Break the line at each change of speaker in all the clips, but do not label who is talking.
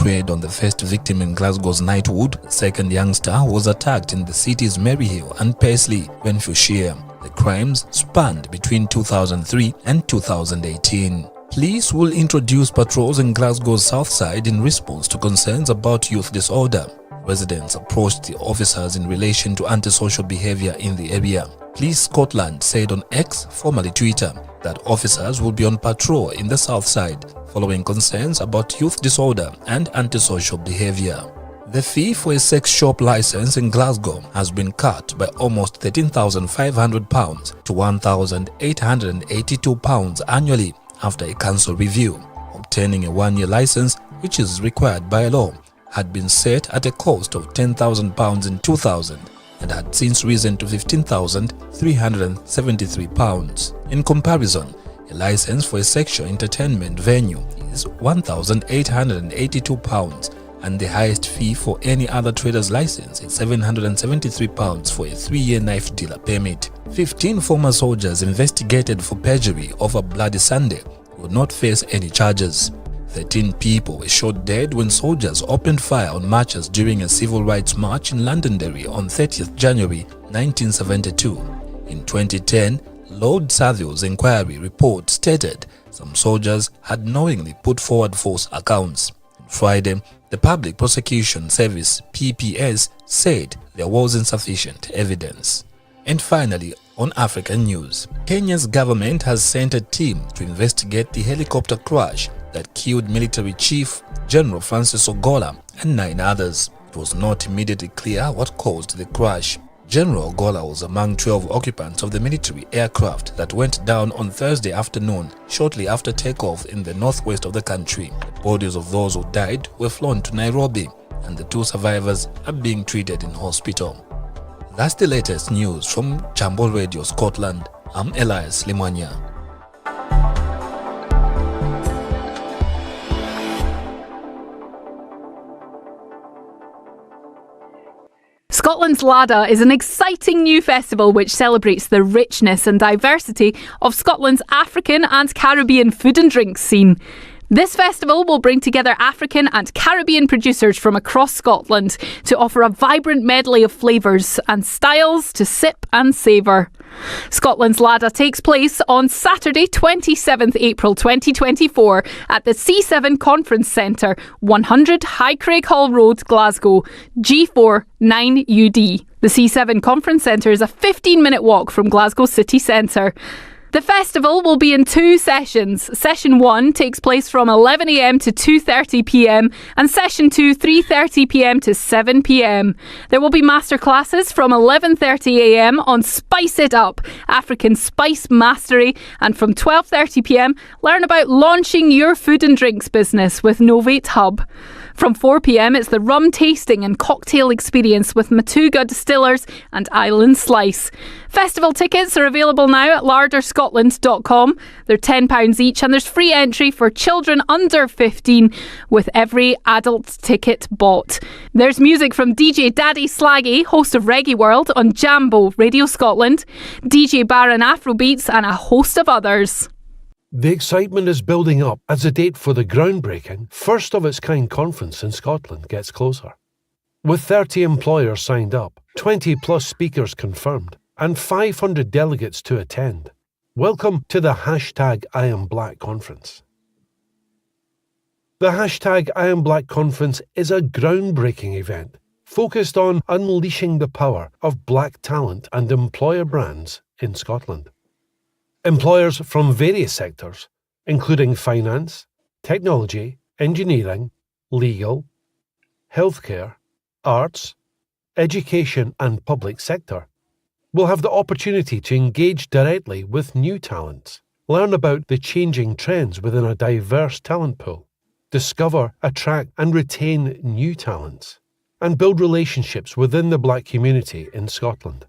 preyed on the first victim in Glasgow's Knightwood. The second youngster was attacked in the city's Maryhill and Paisley, Renfrewshire. The crimes spanned between 2003 and 2018. Police will introduce patrols in Glasgow's south side in response to concerns about youth disorder. Residents approached the officers in relation to antisocial behaviour in the area. Police Scotland said on X, formerly Twitter, that officers will be on patrol in the south side following concerns about youth disorder and antisocial behaviour. The fee for a sex shop licence in Glasgow has been cut by almost £13,500 to £1,882 annually after a council review. Obtaining a one-year licence, which is required by law, had been set at a cost of £10,000 in 2000 and had since risen to £15,373. In comparison, a licence for a sexual entertainment venue is £1,882 and the highest fee for any other trader's licence is £773 for a 3-year knife dealer permit. 15 former soldiers investigated for perjury over Bloody Sunday will not face any charges. 13 people were shot dead when soldiers opened fire on marchers during a civil rights march in Londonderry on 30th January 1972. In 2010, Lord Saville's inquiry report stated some soldiers had knowingly put forward false accounts. On Friday, the Public Prosecution Service (PPS) said there was insufficient evidence. And finally, on African news, Kenya's government has sent a team to investigate the helicopter crash that killed military chief General Francis Ogola and 9 others. It was not immediately clear what caused the crash. General Ogola was among 12 occupants of the military aircraft that went down on Thursday afternoon shortly after takeoff in the northwest of the country. The bodies of those who died were flown to Nairobi and the 2 survivors are being treated in hospital. That's the latest news from Jambo Radio Scotland. I'm Elias Limwanya.
Scotland's Lada is an exciting new festival which celebrates the richness and diversity of Scotland's African and Caribbean food and drink scene. This festival will bring together African and Caribbean producers from across Scotland to offer a vibrant medley of flavours and styles to sip and savour. Scotland's Lada takes place on Saturday 27th April 2024 at the C7 Conference Centre, 100 High Craighall Road, Glasgow, G4 9UD. The C7 Conference Centre is a 15-minute walk from Glasgow city centre. The festival will be in 2 sessions. Session 1 takes place from 11 a.m. to 2:30 p.m. and Session 2 3:30 p.m. to 7 p.m. There will be masterclasses from 11:30 a.m. on Spice It Up, African Spice Mastery, and from 12:30 p.m. learn about launching your food and drinks business with Novate Hub. From 4 p.m. it's the rum tasting and cocktail experience with Matuga Distillers and Island Slice. Festival tickets are available now at larderscotland.com. They're £10 each and there's free entry for children under 15 with every adult ticket bought. There's music from DJ Daddy Slaggy, host of Reggae World on Jambo Radio Scotland, DJ Baron Afrobeats and a host of others.
The excitement is building up as the date for the groundbreaking, first-of-its-kind conference in Scotland gets closer. With 30 employers signed up, 20-plus speakers confirmed, and 500 delegates to attend. Welcome to the #IamBlack conference. The #IamBlack conference is a groundbreaking event focused on unleashing the power of black talent and employer brands in Scotland. Employers from various sectors, including finance, technology, engineering, legal, healthcare, arts, education and public sector, will have the opportunity to engage directly with new talents, learn about the changing trends within a diverse talent pool, discover, attract and retain new talents, and build relationships within the black community in Scotland.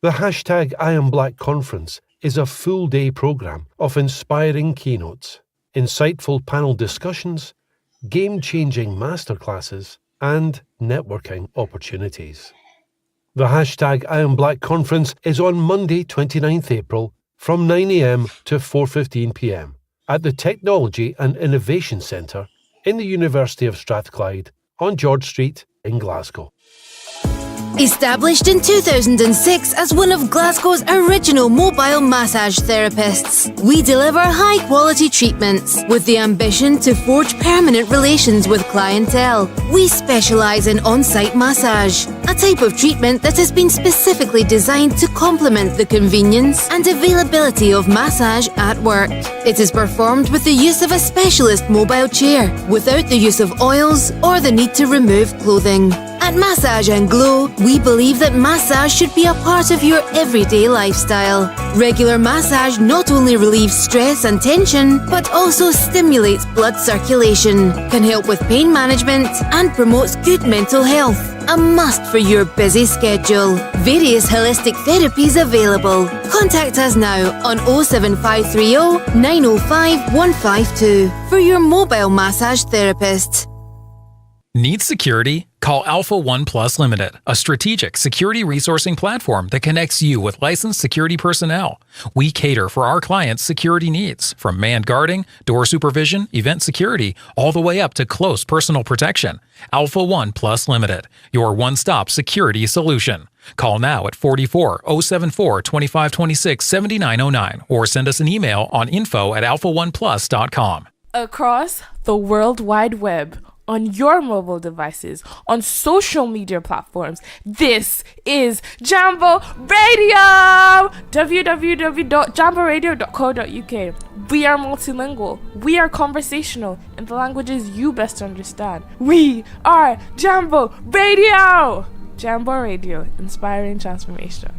The #IamBlack conference is a full-day programme of inspiring keynotes, insightful panel discussions, game-changing masterclasses, and networking opportunities. The #IamBlack conference is on Monday 29th April from 9 a.m. to 4:15 p.m. at the Technology and Innovation Centre, in the University of Strathclyde on George Street in Glasgow.
Established in 2006 as one of Glasgow's original mobile massage therapists, we deliver high-quality treatments with the ambition to forge permanent relations with clientele. We specialise in on-site massage, a type of treatment that has been specifically designed to complement the convenience and availability of massage at work. It is performed with the use of a specialist mobile chair, without the use of oils or the need to remove clothing. At Massage and Glow, we believe that massage should be a part of your everyday lifestyle. Regular massage not only relieves stress and tension, but also stimulates blood circulation, can help with pain management, and promotes good mental health. A must for your busy schedule. Various holistic therapies available. Contact us now on 07530 905 152 for your mobile massage therapist.
Need security? Call Alpha One Plus Limited, a strategic security resourcing platform that connects you with licensed security personnel. We cater for our clients' security needs, from manned guarding, door supervision, event security, all the way up to close personal protection. Alpha One Plus Limited, your one-stop security solution. Call now at 44-074 2526 7909 or send us an email on info@alphaoneplus.com.
Across the World Wide Web, on your mobile devices, on social media platforms. This is Jambo Radio! www.jamboradio.co.uk. We are multilingual. We are conversational in the languages you best understand. We are Jambo Radio! Jambo Radio, inspiring transformation.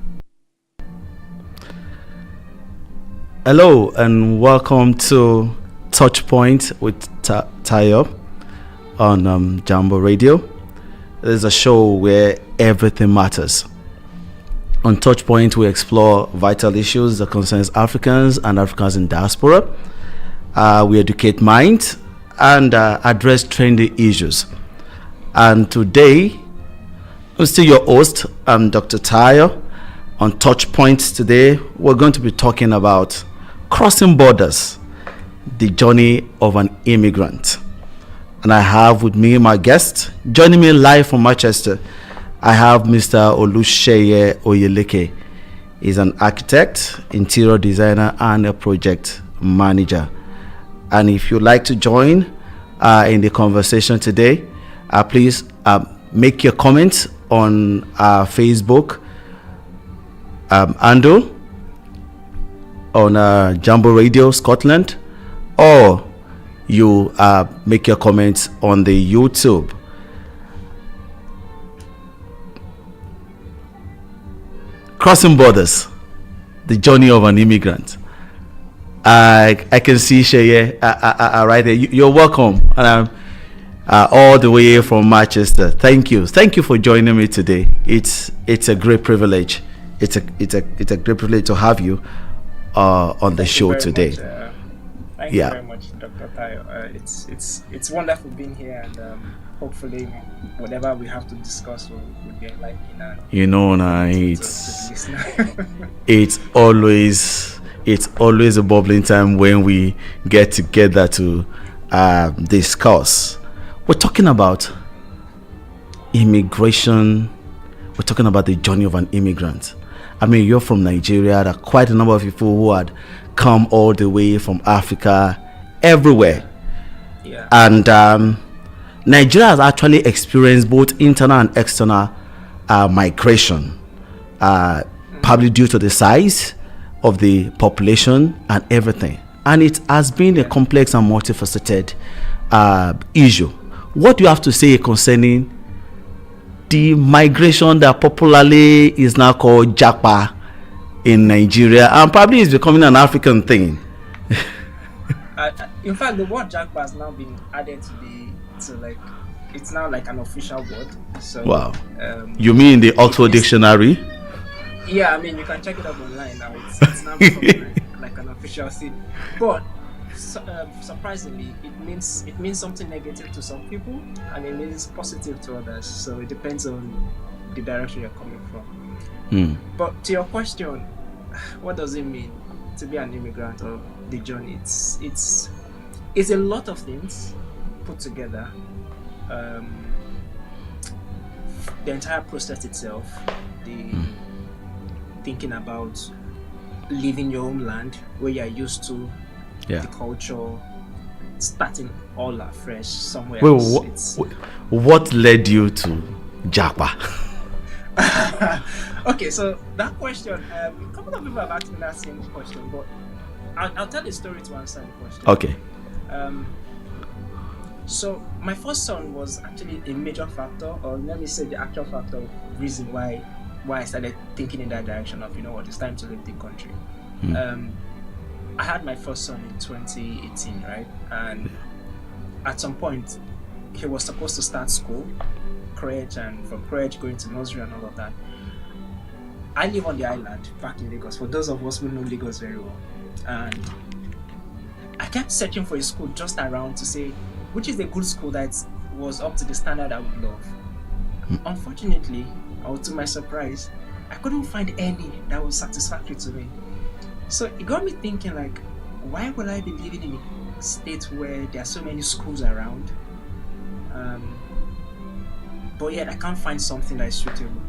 Hello and welcome to TouchPoint with Tayo on Jambo Radio. It is a show where everything matters. On TouchPoint, we explore vital issues that concerns Africans and Africans in diaspora. We educate minds and address trendy issues. And today, I'm still your host. I'm Dr. Tayo. On TouchPoint today, we're going to be talking about crossing borders, the journey of an immigrant. And I have with me my guest, joining me live from Manchester, I have Mr. Olusheye Oyeleke. He's an architect, interior designer, and a project manager. And if you'd like to join in the conversation today, please make your comments on our Facebook handle on Jambo Radio Scotland, or you make your comments on the YouTube. Crossing borders, the journey of an immigrant. I can see Sheye right there. You're welcome, and all the way from Manchester. Thank you for joining me today. It's a great privilege. It's a great privilege to have you on the show today.
Thank you very much, Dr. Tayo. It's wonderful being here, and hopefully whatever we have to discuss will be enlightening.
It's always a bubbling time when we get together to discuss. We're talking about immigration. We're talking about the journey of an immigrant. I mean, you're from Nigeria. There are quite a number of people who had come all the way from Africa, everywhere.
Yeah.
And Nigeria has actually experienced both internal and external migration, probably due to the size of the population and everything. And it has been a complex and multifaceted issue. What do you have to say concerning the migration that popularly is now called Japa in Nigeria, and probably is becoming an African thing?
In fact, the word Japa has now been added it's now like an official word. So
wow. You mean the Oxford Dictionary?
Yeah, I mean, you can check it up online now. It's now becoming like an official thing. But surprisingly, it means something negative to some people, and it means positive to others. So it depends on the direction you're coming from. But to your question, what does it mean to be an immigrant or the journey? It's a lot of things, put together, the entire process itself, the thinking about leaving your homeland where you're used to, the culture, starting all afresh somewhere else.
What led you to Japa?
Okay, so that question, a couple of people have asked me that same question, but I'll tell the story to answer the question.
Okay.
So my first son was actually a major factor, or let me say the actual factor, reason why I started thinking in that direction of, it's time to leave the country. I had my first son in 2018, right? And at some point, he was supposed to start school, crèche, and from crèche going to nursery and all of that. I live on the island back in Lagos, for those of us who know Lagos very well. And I kept searching for a school just around to say, which is a good school that was up to the standard I would love. Unfortunately, or to my surprise, I couldn't find any that was satisfactory to me. So it got me thinking, like, why would I be living in a state where there are so many schools around, but yet I can't find something that is suitable?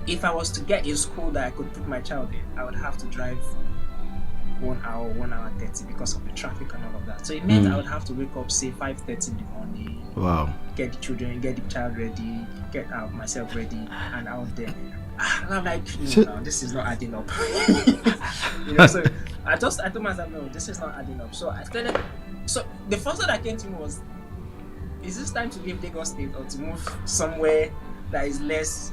If I was to get a school that I could put my child in, I would have to drive 1 hour, 1 hour 30 because of the traffic and all of that. So it meant I would have to wake up, say, 5:30 in the morning.
Wow.
Get the children, get the child ready, get myself ready, and out there. And I'm like, no, this is not adding up. So I told myself, no, this is not adding up. So I started. So the first thought that came to me was, is this time to leave Lagos State or to move somewhere that is less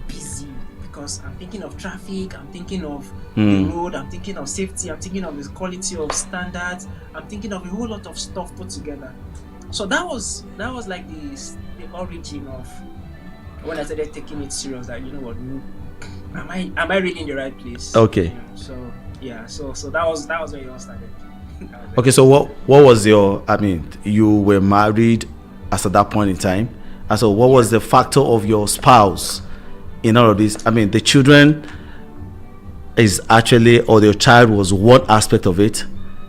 busy? Because I'm thinking of traffic, I'm thinking of the road, I'm thinking of safety, I'm thinking of the quality of standards, I'm thinking of a whole lot of stuff put together. So that was like the origin of when I started taking it serious. That, you know what, am I really in the right place?
Okay.
So yeah, so that was where it all started.
Okay, so what was your? I mean, you were married as at that point in time, and so what was the factor of your spouse in all of this? I mean, the children is actually, or your child was one aspect of it.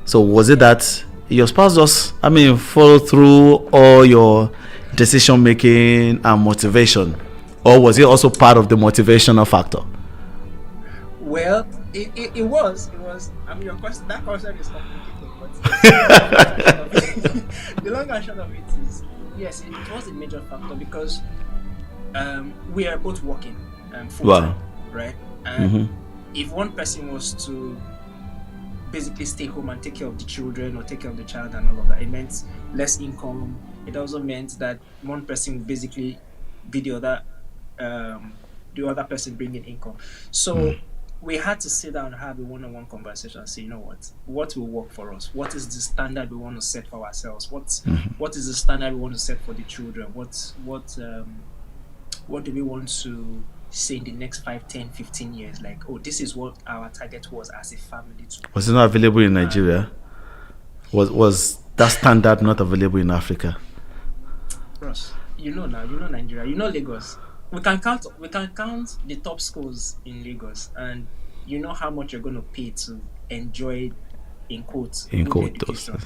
So was it that your spouse just, follow through all your decision making and motivation, or was it also part of the motivational factor?
Well, it was. Your question, that question is complicated, but the long and short of it is, yes, it was a major factor because we are both working full time, right? And if one person was to basically stay home and take care of the children or take care of the child and all of that, it meant less income. It also meant that one person would basically be the other person bringing income. So we had to sit down and have a one-on-one conversation and say, you know what will work for us? What is the standard we want to set for ourselves? What is the standard we want to set for the children? What do we want to say in the next 5, 10, 15 years? Like, this is what our target was as a family.
Was it not available in Nigeria? Was that standard not available in Africa?
Ross, you know Nigeria, you know Lagos. We can count the top schools in Lagos, and you know how much you're going to pay to enjoy, in quotes, good education.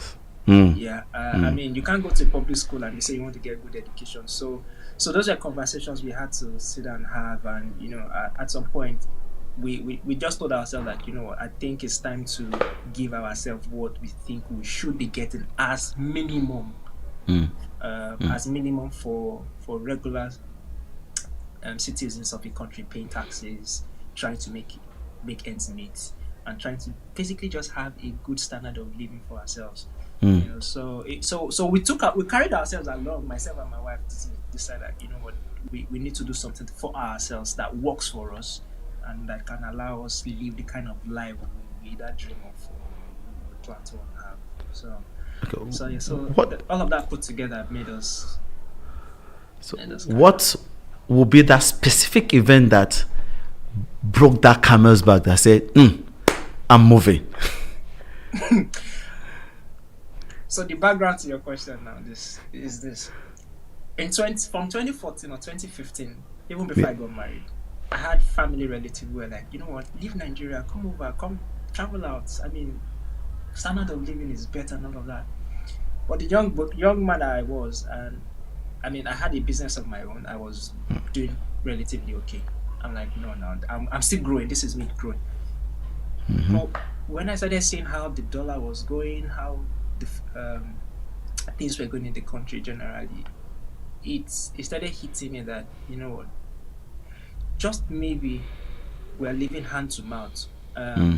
You can't go to a public school and you say you want to get good education. So those are conversations we had to sit down and have, and at some point we just told ourselves that, I think it's time to give ourselves what we think we should be getting as minimum, for regular citizens of a country, paying taxes, trying to make ends meet, and trying to basically just have a good standard of living for ourselves. So we carried ourselves along, myself and my wife, to decide that, we need to do something for ourselves that works for us and that can allow us to live the kind of life we that dream of, we plan to have. All of that put together made us.
What would be that specific event that broke that camel's back that said, I'm moving?
So the background to your question now is this. From 2014 or 2015, even before I got married, I had family relatives who were like, you know what, leave Nigeria, come over, come travel out. Standard of living is better and all of that. But the young man that I was, and I mean, I had a business of my own. I was doing relatively okay. I'm like, no, I'm still growing. This is me growing. But when I started seeing how the dollar was going, how the things were going in the country generally, it started hitting me that, you know what, just maybe we're living hand to mouth.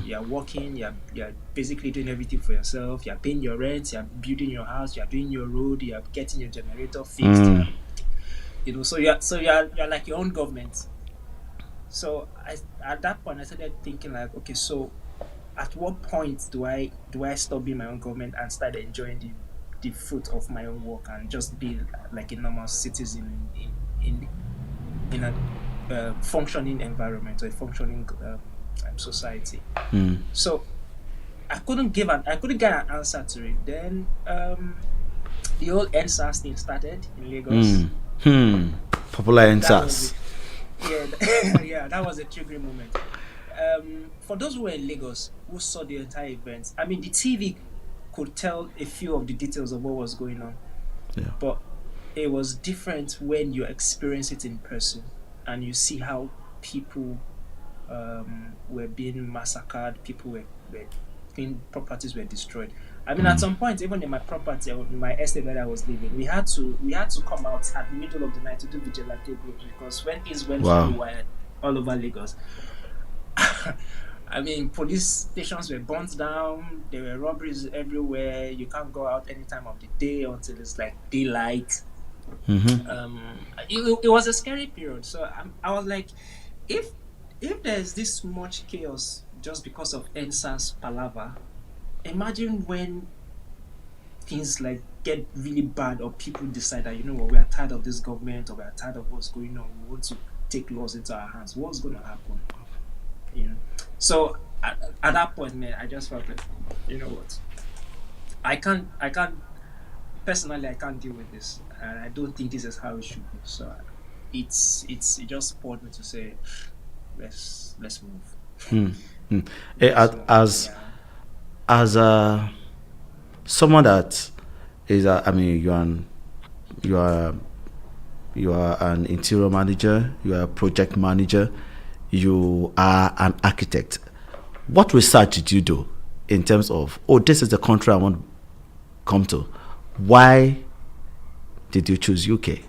You're working, you're basically doing everything for yourself. You're paying your rent, you're building your house, you're doing your road, you're getting your generator fixed. You know, so you're like your own government. So at that point I started thinking like, okay, so at what point do I stop being my own government and start enjoying the fruit of my own work and just be like a normal citizen in a functioning environment or a functioning society. So I couldn't get an answer to it. Then the whole NSAS thing started in Lagos.
Popular NSAS.
Yeah, that was a triggering moment. For those who were in Lagos, who saw the entire event, I mean, the TV could tell a few of the details of what was going on.
Yeah.
But it was different when you experience it in person and you see how people were being massacred, people were properties were destroyed. I mean, at some point, even in my property, in my estate where I was living, we had to come out at the middle of the night to do vigilante groups because when things went really wild all over Lagos, I mean, police stations were burnt down. There were robberies everywhere. You can't go out any time of the day until it's like daylight. It was a scary period. So I was like, if there's this much chaos just because of NSAS palaver, imagine when things like get really bad or people decide that, you know what, we are tired of this government or we are tired of what's going on, we want to take laws into our hands. What's going to happen? You know. So at that point, man, I just felt like, you know what, I can't personally, I can't deal with this, and I don't think this is how it should be. So it just spurred me to say, let's move.
As someone that is, I mean, you are an interior manager, you are a project manager, you are an architect. What research did you do in terms of, this is the country I want to come to? Why did you choose UK?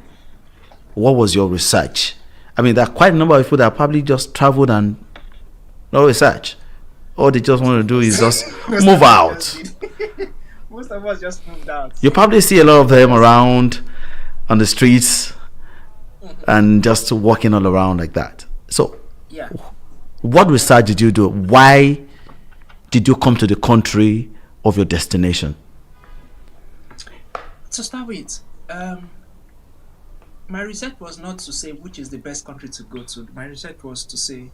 What was your research? I mean, there are quite a number of people that probably just traveled and no research. All they just want to do is just move out.
Most of us just moved out.
You probably see a lot of them around on the streets and just walking all around like that. So,
yeah.
What research did you do? Why did you come to the country of your destination?
To start with, my research was not to say which is the best country to go to. My research was to say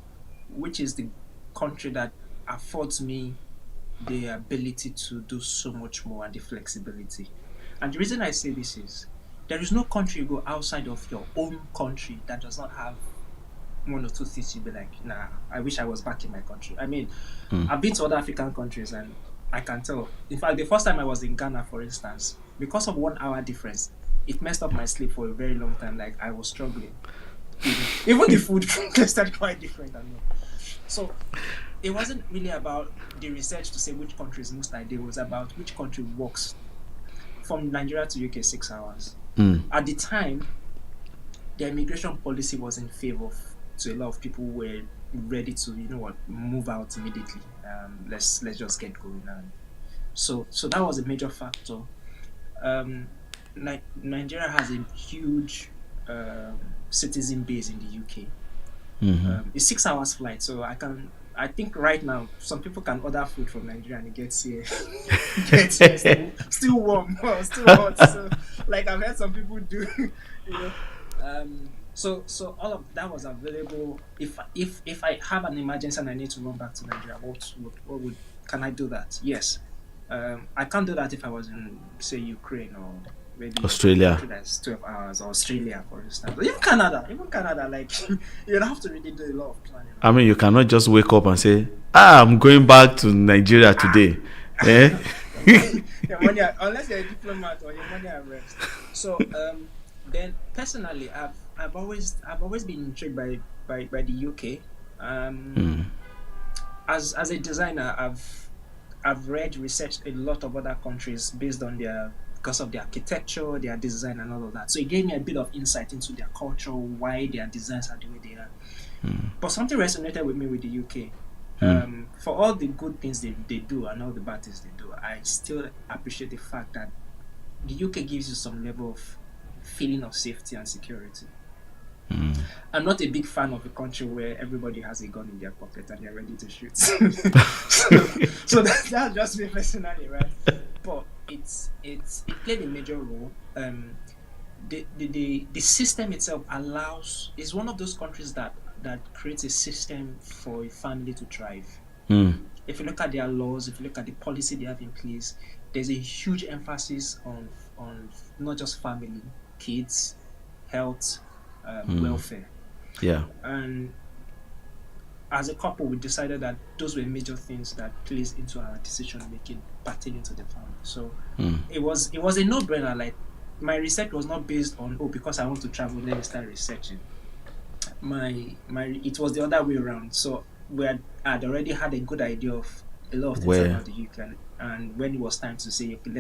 which is the country that affords me the ability to do so much more and the flexibility. And the reason I say this is there is no country you go outside of your own country that does not have one or two things you'd be like, nah, I wish I was back in my country. I mean, I've been to other African countries and I can tell. In fact, the first time I was in Ghana, for instance, because of 1 hour difference, it messed up my sleep for a very long time. Like, I was struggling. Even the food tasted quite different. So it wasn't really about the research to say which country is most ideal. It was about which country works. From Nigeria to UK, 6 hours. At the time, the immigration policy was in favor to a lot of people who were ready to, you know what, move out immediately. Let's just get going. So that was a major factor. Nigeria has a huge citizen base in the UK. It's 6 hours flight, so I think right now some people can order food from Nigeria and it gets here, still warm, still hot. So like I've heard some people do, you know. So all of that was available. If I have an emergency and I need to run back to Nigeria, can I do that? Yes. I can't do that if I was in, say, Ukraine or maybe
Australia.
That's 12 hours, or Australia, for instance. Even Canada, like you'd have to really do a lot of planning.
I mean, you cannot just wake up and say, I'm going back to Nigeria today.
your money, unless you're a diplomat or your money at rest. So then personally, I've always been intrigued by the UK. As a designer, I've read, researched a lot of other countries based on because of their architecture, their design, and all of that. So it gave me a bit of insight into their culture, why their designs are the way they are. But something resonated with me with the UK. For all the good things they do and all the bad things they do, I still appreciate the fact that the UK gives you some level of feeling of safety and security. I'm not a big fan of a country where everybody has a gun in their pocket and they're ready to shoot. so that's just me personally, right? But it played a major role. The system itself is one of those countries that creates a system for a family to thrive. If you look at their laws, if you look at the policy they have in place, there's a huge emphasis on not just family, kids, health, welfare. Yeah. And as a couple, we decided that those were major things that plays into our decision making pertaining to the family. So it was a no-brainer. Like, my research was not based on because I want to travel, let me start researching. It was the other way around. So I'd already had a good idea of a lot of things about the UK, and when it was time to say, okay,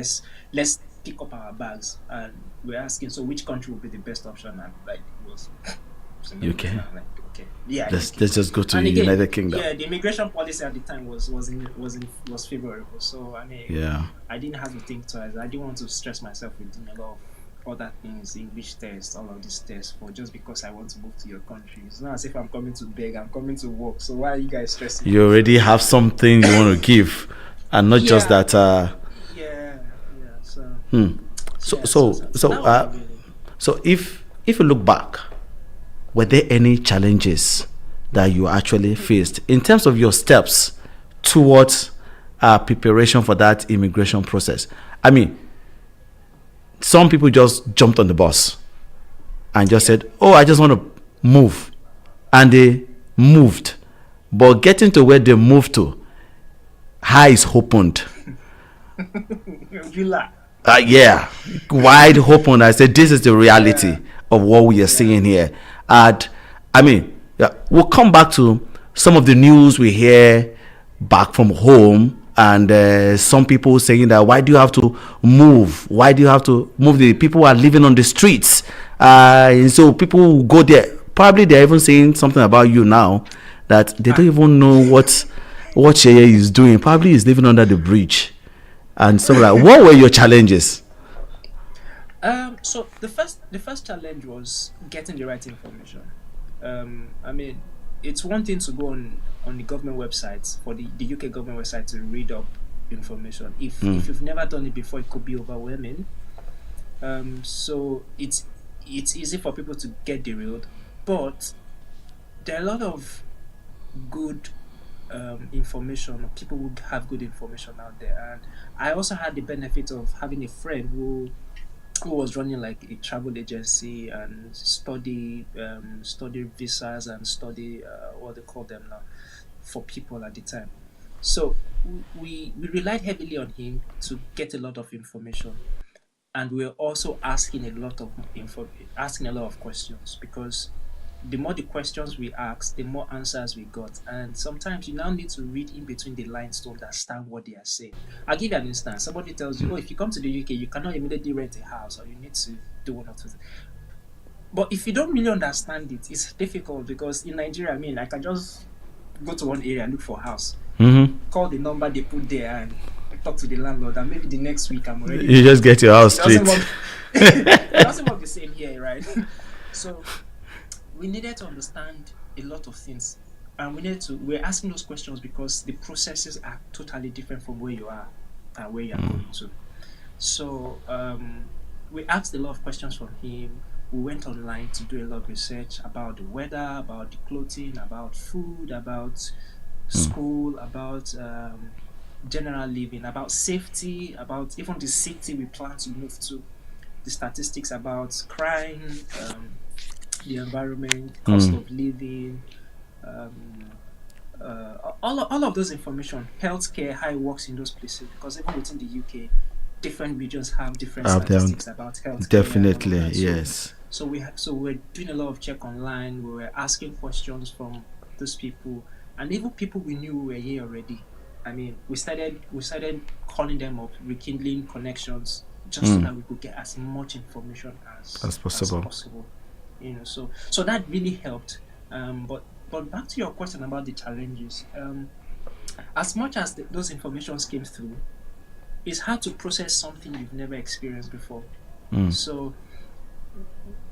let's pick up our bags, and we're asking, so which country would be the best option? And like, it was UK. Like, okay, yeah, let's just go to the United Kingdom. Yeah, the immigration policy at the time was favorable. So I mean, I didn't have to think twice. I didn't want to stress myself with doing a lot of other things, English tests, all of these tests, for just because I want to move to your country. It's not as if I'm coming to beg, I'm coming to work. So why are you guys stressing? You already have something you want to give, and not just that. So if you look back, were there any challenges that you actually faced in terms of your steps towards preparation for that immigration process? I mean, some people just jumped on the bus and just said, oh, I just want to move. And they moved. But getting to where they moved to, eyes opened. Wide open. I said, this is the reality of what we are seeing here. And I mean, we'll come back to some of the news we hear back from home. And some people saying that, why do you have to move? Why do you have to move? The people are living on the streets. And so people will go there. Probably they're even saying something about you now that they don't even know what Sheye is doing. Probably he's living under the bridge. And so like, what were your challenges? So the first challenge was getting the right information. I mean, it's one thing to go on the government websites, for the UK government website, to read up information. If you've never done it before, it could be overwhelming. So it's easy for people to get derailed, but there are a lot of good information. People who have good information out there, and I also had the benefit of having a friend who was running like a travel agency and study visas and study what they call them now for people at the time. So we relied heavily on him to get a lot of information, and we were also asking a lot of questions, because the more the questions we asked, the more answers we got. And sometimes you now need to read in between the lines to understand what they are saying. I'll give you an instance. Somebody tells you, if you come to the UK, you cannot immediately rent a house, or you need to do one or two things. But if you don't really understand it, it's difficult, because in Nigeria, I mean, I can just go to one area and look for a house, call the number they put there, and talk to the landlord, and maybe the next week I'm already... You just get your house straight. It doesn't work the same here, right? So we needed to understand a lot of things, and we're asking those questions because the processes are totally different from where you are and where you're going to. So we asked a lot of questions from him. We went online to do a lot of research about the weather, about the clothing, about food, about school, about general living, about safety, about even the city we plan to move to, the statistics about crime, the environment, cost of living, all of those information, healthcare, how it works in those places, because even within the UK, different regions have different
Down.
statistics about healthcare and all of
Definitely,
that.
yes.
So we're doing a lot of check online. We were asking questions from those people, and even people we knew were here already. I mean, we started calling them up, rekindling connections, just so that we could get as much information
As
as
possible.
possible. So that really helped. But back to your question about the challenges. As much as those informations came through, it's hard to process something you've never experienced before. So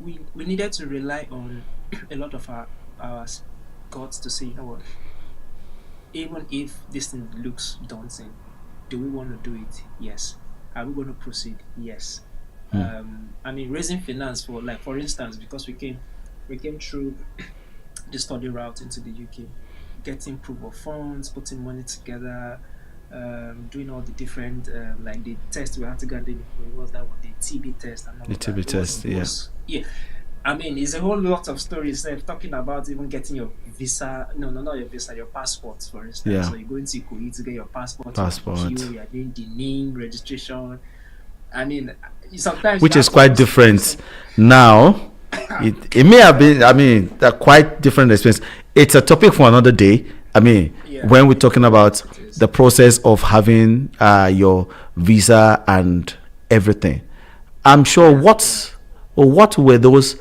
we needed to rely on a lot of our gods to say, you know what, even if this thing looks daunting, do we want to do it? Yes. Are we going to proceed? Yes. I mean, raising finance for instance, because we came through the study route into the UK, getting proof of funds, putting money together, doing all the different like the test we had to get. What was that one? The TB test and all
The
of that.
TB test, yeah.
Yeah. I mean, it's a whole lot of stories there talking about even getting your visa. No, not your visa, your passport, for instance.
Yeah.
So you're going to Kuwait to get your passport. You're doing the name registration. I mean, sometimes
Which
you
is
have to
quite
do
different now. It may have been, I mean, a quite different experience. It's a topic for another day. I mean,
Yeah.
when we're talking about
It is.
the process of having your visa and everything, I'm sure what were those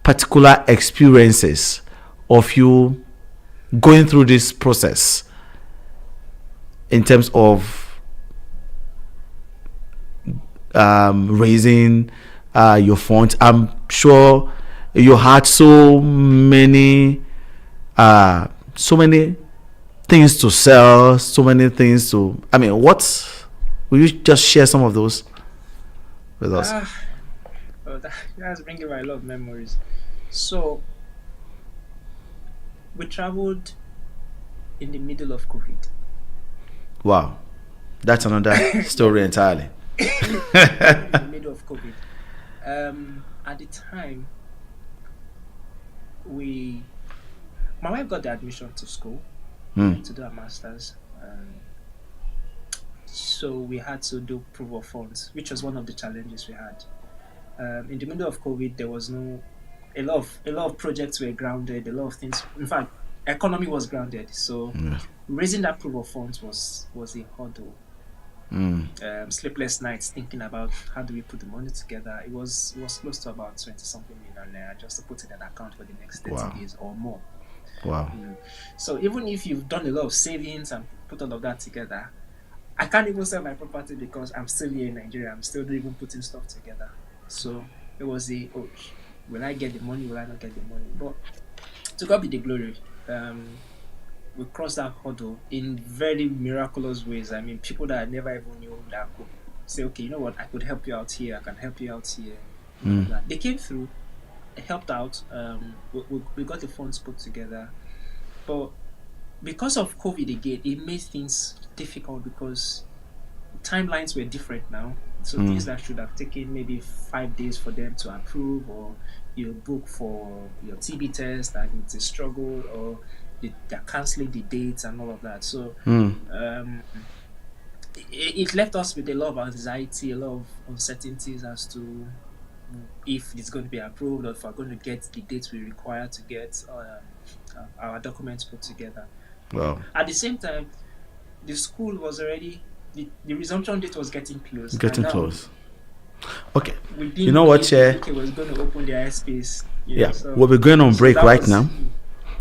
particular experiences of you going through this process in terms of raising your funds? I'm sure you had so many things to sell, so many things to. I mean, will you just share some of those with us?
That's bringing back a lot of memories. So we traveled in the middle of COVID.
Wow, that's another story entirely.
In the middle of COVID. At the time, my wife got the admission to school to do a master's. So we had to do proof of funds, which was one of the challenges we had. In the middle of COVID, there was a lot of projects were grounded, a lot of things. In fact, economy was grounded. So raising that proof of funds was a hurdle. Sleepless nights thinking about how do we put the money together. It was close to about 20 something million naira just to put in an account for the next 30 days or more.
Wow.
So even if you've done a lot of savings and put all of that together, I can't even sell my property because I'm still here in Nigeria. I'm still even putting stuff together. So it was will I get the money? Will I not get the money? But to God be the glory. We crossed that hurdle in very miraculous ways. I mean, people that I never even knew that could say, okay, you know what, I could help you out here. I can help you out here. They came through, helped out. We got the funds put together. But because of COVID again, it made things difficult because timelines were different now. So things that should have taken maybe 5 days for them to approve, or you book for your TB test and it's a struggle, or they're canceling the dates and all of that. So it left us with a lot of anxiety, a lot of uncertainties as to if it's going to be approved or if we're going to get the dates we require to get our documents put together.
Wow.
At the same time, the school was already the resumption date was getting close.
Getting close. Okay.
You know what, Chair? UK was going to open their airspace. So,
we'll be going on break right now.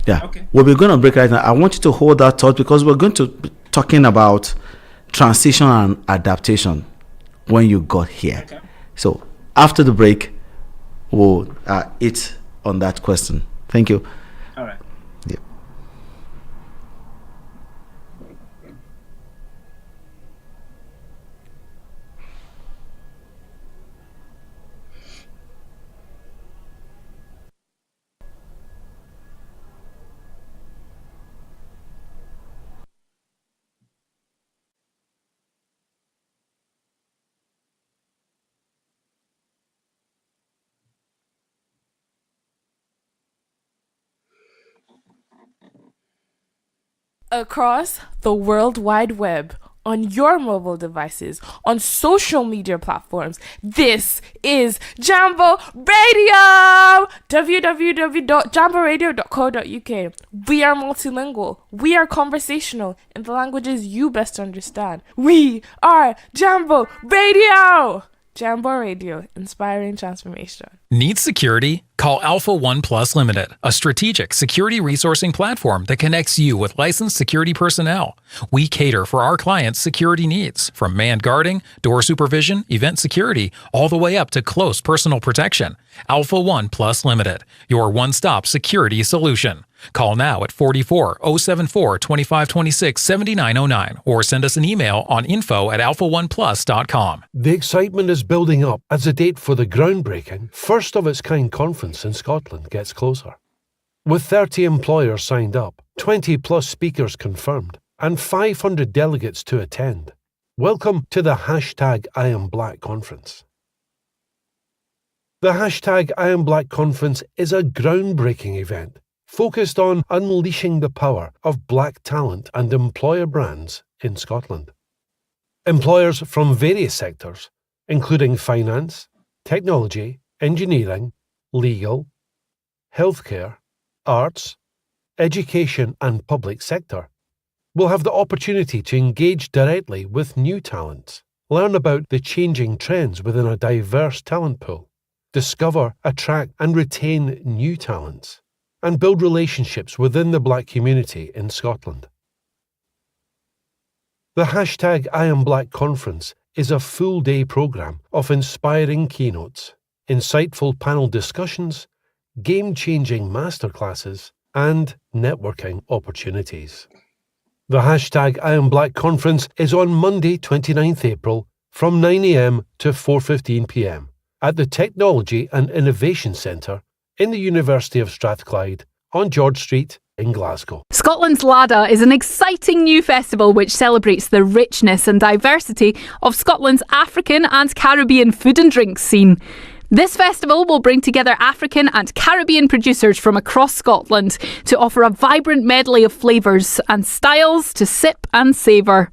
Yeah.
Okay.
We'll be going on break right now. I want you to hold that thought because we're going to be talking about transition and adaptation when you got here.
Okay.
So after the break, we'll hit on that question. Thank you.
All right.
Yeah.
across the World Wide Web, on your mobile devices, on social media platforms. This is Jambo Radio! www.jamboradio.co.uk. We are multilingual. We are conversational in the languages you best understand. We are Jambo Radio! Jambo Radio, inspiring transformation.
Need security? Call Alpha One Plus Limited, a strategic security resourcing platform that connects you with licensed security personnel. We cater for our clients' security needs, from manned guarding, door supervision, event security, all the way up to close personal protection. Alpha One Plus Limited, your one-stop security solution. Call now at 44 074 2526 7909 or send us an email on info@alpha1plus.com.
The excitement is building up as the date for the groundbreaking, first of its kind conference in Scotland gets closer. With 30 employers signed up, 20 plus speakers confirmed, and 500 delegates to attend. Welcome to the #IamBlack conference. The #IamBlack conference is a groundbreaking event focused on unleashing the power of black talent and employer brands in Scotland. Employers from various sectors, including finance, technology, engineering, legal, healthcare, arts, education and public sector, will have the opportunity to engage directly with new talents, learn about the changing trends within a diverse talent pool, discover, attract and retain new talents, and build relationships within the black community in Scotland. The #IamBlack conference is a full-day programme of inspiring keynotes, insightful panel discussions, game-changing masterclasses, and networking opportunities. The #IamBlack conference is on Monday 29th April from 9 a.m. to 4:15 p.m. at the Technology and Innovation Centre in the University of Strathclyde on George Street in Glasgow.
Scotland's Lada is an exciting new festival which celebrates the richness and diversity of Scotland's African and Caribbean food and drink scene. This festival will bring together African and Caribbean producers from across Scotland to offer a vibrant medley of flavours and styles to sip and savour.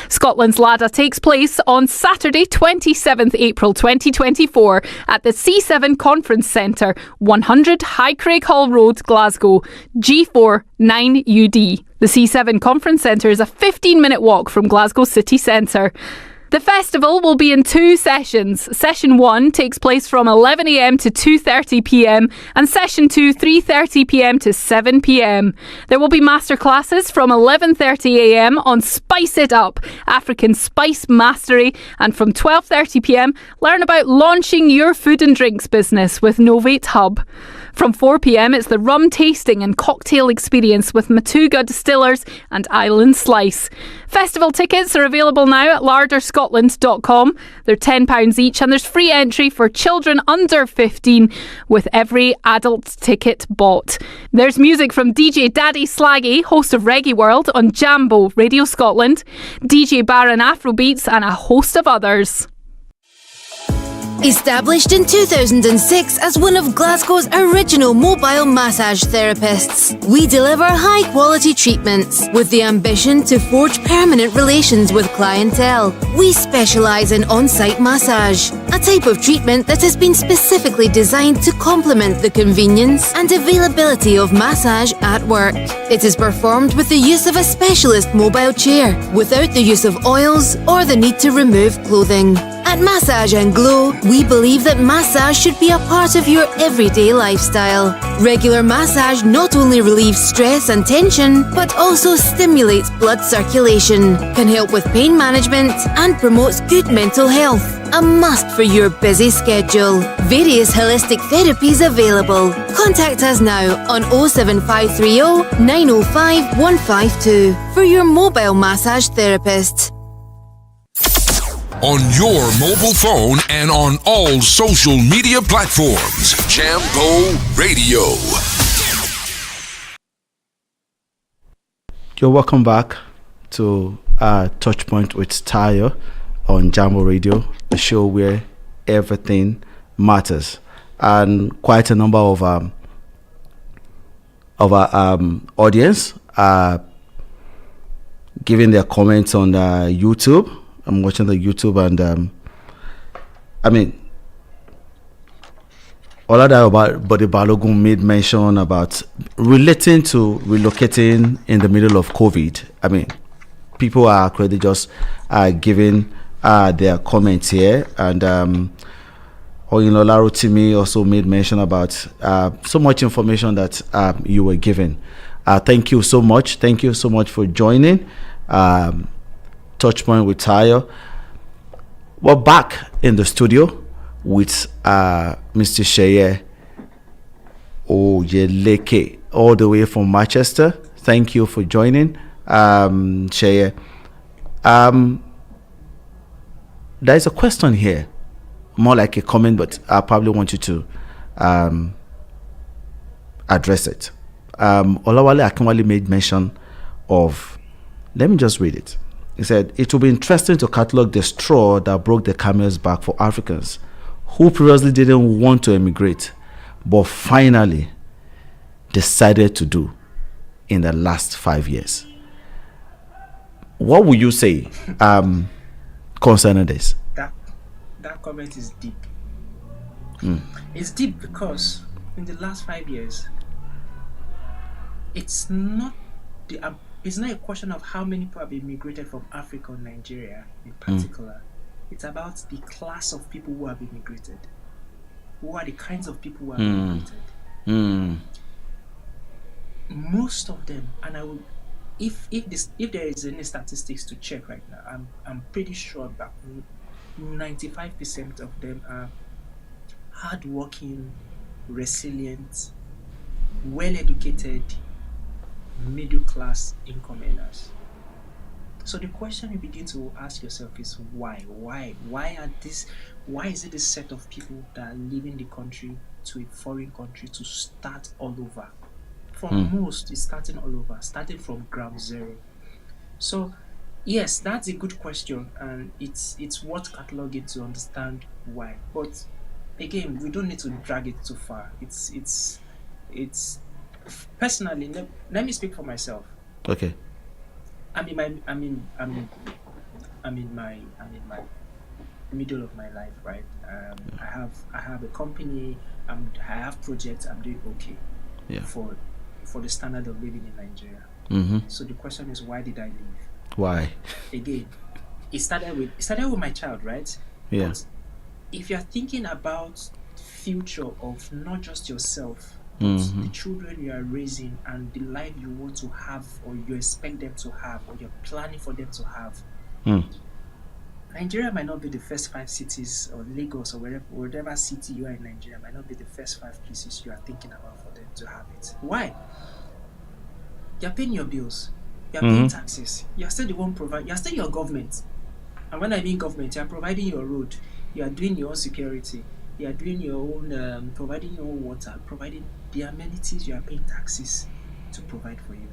Scotland's Lada takes place on Saturday 27th April 2024 at the C7 Conference Centre, 100 High Craig Hall Road, Glasgow, G4 9UD. The C7 Conference Centre is a 15-minute walk from Glasgow city centre. The festival will be in two sessions. Session 1 takes place from 11 a.m. to 2:30 p.m. and Session 2 3:30 p.m. to 7 p.m. There will be masterclasses from 11:30 a.m. on Spice It Up, African Spice Mastery, and from 12:30 p.m. learn about launching your food and drinks business with Novate Hub. From 4 p.m. it's the rum tasting and cocktail experience with Matuga Distillers and Island Slice. Festival tickets are available now at larderscotland.com. They're £10 each and there's free entry for children under 15 with every adult ticket bought. There's music from DJ Daddy Slaggy, host of Reggae World on Jambo Radio Scotland, DJ Baron Afrobeats and a host of others.
Established in 2006 as one of Glasgow's original mobile massage therapists, we deliver high-quality treatments with the ambition to forge permanent relations with clientele. We specialise in on-site massage, a type of treatment that has been specifically designed to complement the convenience and availability of massage at work. It is performed with the use of a specialist mobile chair, without the use of oils or the need to remove clothing. At Massage and Glow, we believe that massage should be a part of your everyday lifestyle. Regular massage not only relieves stress and tension, but also stimulates blood circulation, can help with pain management, and promotes good mental health. A must for your busy schedule. Various holistic therapies available. Contact us now on 07530 905 152 for your mobile massage therapist.
On your mobile phone and on all social media platforms. Jambo Radio.
You're welcome back to TouchPoint with Tayo on Jambo Radio, the show where everything matters. And quite a number of our audience are giving their comments on YouTube. I'm watching the YouTube, and I mean, all of that about Bode Balogun made mention about relating to relocating in the middle of COVID. I mean, people are already just giving their comments here, and Oyinlola Rotimi also made mention about so much information that you were given. Thank you so much. Thank you so much for joining TouchPoint with Tayo. We're back in the studio with Mr. Sheye Oyeleke, all the way from Manchester. Thank you for joining, Sheye. There's a question here, more like a comment, but I probably want you to address it. Olawale Akinwale made mention of, let me just read it. He said, it will be interesting to catalog the straw that broke the camel's back for Africans who previously didn't want to emigrate, but finally decided to do in the last 5 years. What would you say concerning this?
That comment is deep. It's deep because in the last 5 years, it's not a question of how many people have immigrated from Africa or Nigeria in particular. It's about the class of people who have immigrated. Who are the kinds of people who have immigrated? Most of them, and I will, if there is any statistics to check right now, I'm pretty sure that 95% of them are hardworking, resilient, well-educated, middle-class income earners. So the question you begin to ask yourself is why is it this set of people that are leaving the country to a foreign country to start all over? For most, it's starting all over, starting from ground zero. So yes, that's a good question, and it's worth cataloging to understand why. But again, we don't need to drag it too far. It's personally, let me speak for myself.
Okay.
I'm in my middle of my life, right? I have a company. I have projects. I'm doing okay.
Yeah.
For the standard of living in Nigeria. So the question is, why did I leave?
Why?
Again, it started with my child, right?
Yeah.
But if you're thinking about future of not just yourself, but the children you are raising and the life you want to have or you expect them to have or you're planning for them to have, Nigeria might not be the first 5 cities, or Lagos or wherever city you are in Nigeria might not be the first 5 places you are thinking about for them to have it. Why? You're paying your bills, you're paying taxes, you're still the one you're still your government. And when I mean government, you're providing your road, you are doing your own security, you are doing your own, providing your own water, providing the amenities, you are paying taxes to provide for you.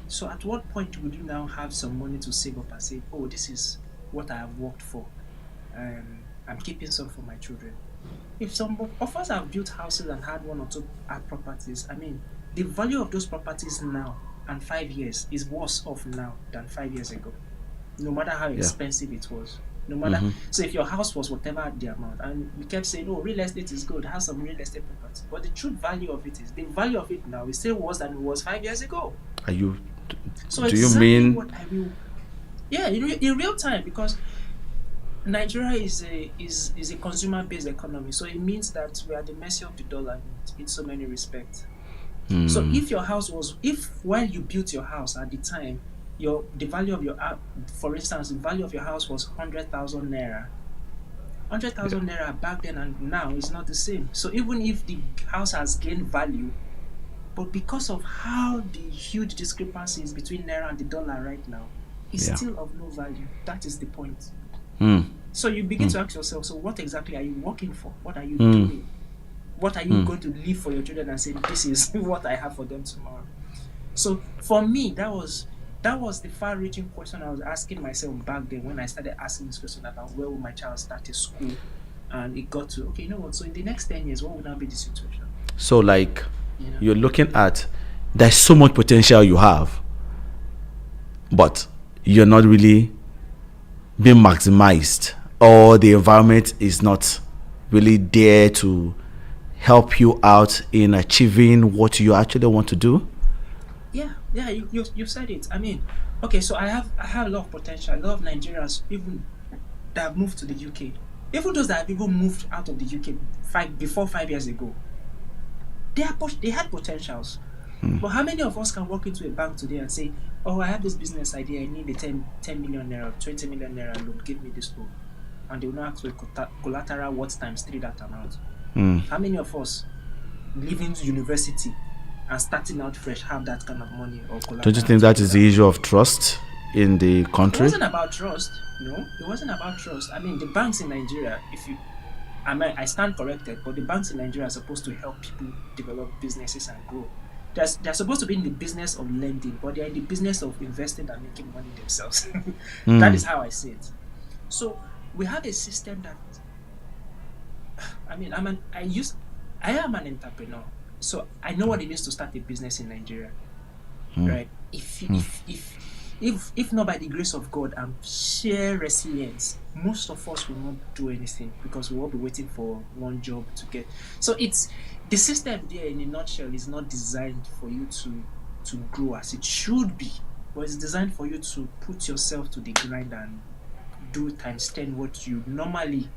So at what point would you now have some money to save up and say, oh, this is what I have worked for, I'm keeping some for my children? If some of us have built houses and had 1 or 2 properties, I mean, the value of those properties now and 5 years is worse off now than 5 years ago, no matter how expensive it was. No matter, so if your house was whatever the amount, and we kept saying, oh, real estate is good, have some real estate property, but the true value of it is, the value of it now is still worse than it was 5 years ago.
Are you?
So
do you mean?
What I will, yeah, in real time, because Nigeria is a consumer-based economy, so it means that we are the mercy of the dollar in so many respects. So if your house was, while you built your house at the time, the value of your, for instance, the value of your house was 100,000 naira. 100,000 naira back then and now is not the same. So even if the house has gained value, but because of how the huge discrepancies between naira and the dollar right now, it's still of no value. That is the point. So you begin to ask yourself, so what exactly are you working for? What are you doing? What are you going to leave for your children and say, this is what I have for them tomorrow? So for me, that was the far-reaching question I was asking myself back then when I started asking this question about where will my child start school, and it got to, okay, you know what? So in the next 10 years, what would now be the situation?
So you're looking at, there's so much potential you have, but you're not really being maximized, or the environment is not really there to help you out in achieving what you actually want to do?
Yeah, you said it. I mean, okay, so I have a lot of potential. A lot of Nigerians even that have moved to the UK, even those that have even moved out of the UK before 5 years ago, they had potentials. But how many of us can walk into a bank today and say, "Oh, I have this business idea. I need a 10 million naira, 20 million naira loan. Give me this loan," and they will not ask for collateral what times 3 that amount. How many of us leaving university and starting out fresh have that kind of money or collateral?
Don't you think that is the issue of trust in the country?
It wasn't about trust. No, it wasn't about trust. I mean, the banks in Nigeria, I stand corrected, but the banks in Nigeria are supposed to help people develop businesses and grow. They're supposed to be in the business of lending, but they're in the business of investing and making money themselves. That is how I see it. So we have a system that, I mean, I am an entrepreneur, so I know what it means to start a business in Nigeria, right? If not by the grace of God and sheer resilience, most of us will not do anything because we will be waiting for one job to get. So it's the system there in a nutshell is not designed for you to grow as it should be, but it's designed for you to put yourself to the grind and do times 10 what you normally